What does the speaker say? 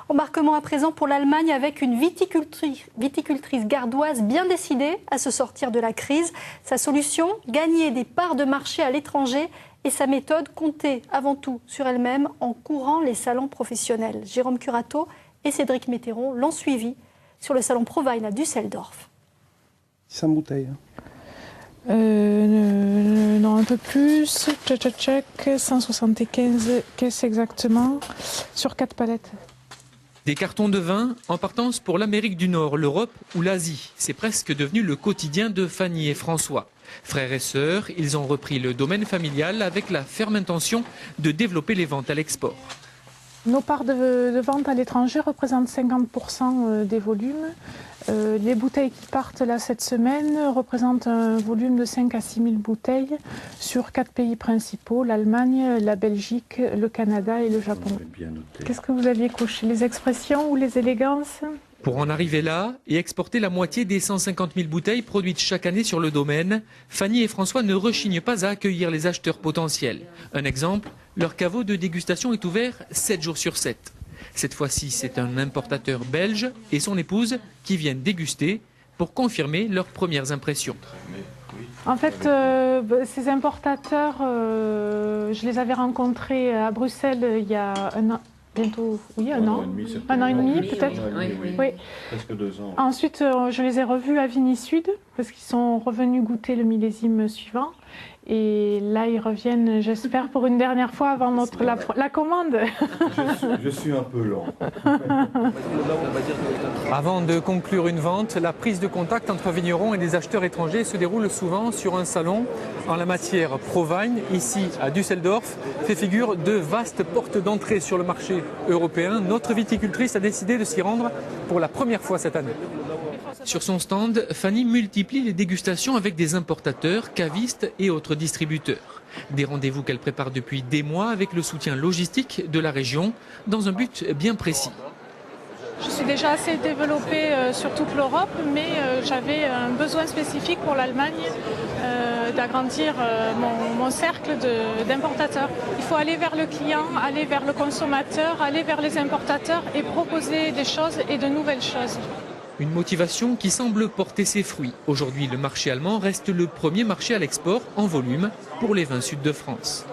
Embarquement à présent pour l'Allemagne avec une viticultrice gardoise bien décidée à se sortir de la crise. Sa solution, gagner des parts de marché à l'étranger et sa méthode, compter avant tout sur elle-même en courant les salons professionnels. Jérôme Curato et Cédric Météron l'ont suivi sur le salon Provine à Düsseldorf. 100 bouteilles. Non, un peu plus. 175 caisses exactement sur 4 palettes. Des cartons de vin en partance pour l'Amérique du Nord, l'Europe ou l'Asie. C'est presque devenu le quotidien de Fanny et François. Frères et sœurs, ils ont repris le domaine familial avec la ferme intention de développer les ventes à l'export. Nos parts de vente à l'étranger représentent 50% des volumes. Les bouteilles qui partent là cette semaine représentent un volume de 5 à 6 000 bouteilles sur 4 pays principaux, l'Allemagne, la Belgique, le Canada et le Japon. Qu'est-ce que vous aviez coché, les expressions ou les élégances ? Pour en arriver là et exporter la moitié des 150 000 bouteilles produites chaque année sur le domaine, Fanny et François ne rechignent pas à accueillir les acheteurs potentiels. Un exemple, leur caveau de dégustation est ouvert 7 jours sur 7. Cette fois-ci, c'est un importateur belge et son épouse qui viennent déguster pour confirmer leurs premières impressions. En fait, ces importateurs, je les avais rencontrés à Bruxelles il y a un an. Bientôt, oui, un an et demi peut-être. Oui. Presque 2 ans. Ensuite, je les ai revus à Vigny Sud parce qu'ils sont revenus goûter le millésime suivant. Et là, ils reviennent, j'espère, pour une dernière fois avant la commande. Je suis un peu lent. Avant de conclure une vente, la prise de contact entre vignerons et des acheteurs étrangers se déroule souvent sur un salon. En la matière, Provine, ici à Düsseldorf, fait figure de vastes portes d'entrée sur le marché européen. Notre viticultrice a décidé de s'y rendre pour la première fois cette année. Sur son stand, Fanny multiplie les dégustations avec des importateurs, cavistes et autres distributeurs. Des rendez-vous qu'elle prépare depuis des mois avec le soutien logistique de la région, dans un but bien précis. Je suis déjà assez développée sur toute l'Europe, mais j'avais un besoin spécifique pour l'Allemagne d'agrandir mon cercle d'importateurs. Il faut aller vers le client, aller vers le consommateur, aller vers les importateurs et proposer des choses et de nouvelles choses. Une motivation qui semble porter ses fruits. Aujourd'hui, le marché allemand reste le premier marché à l'export en volume pour les vins sud de France.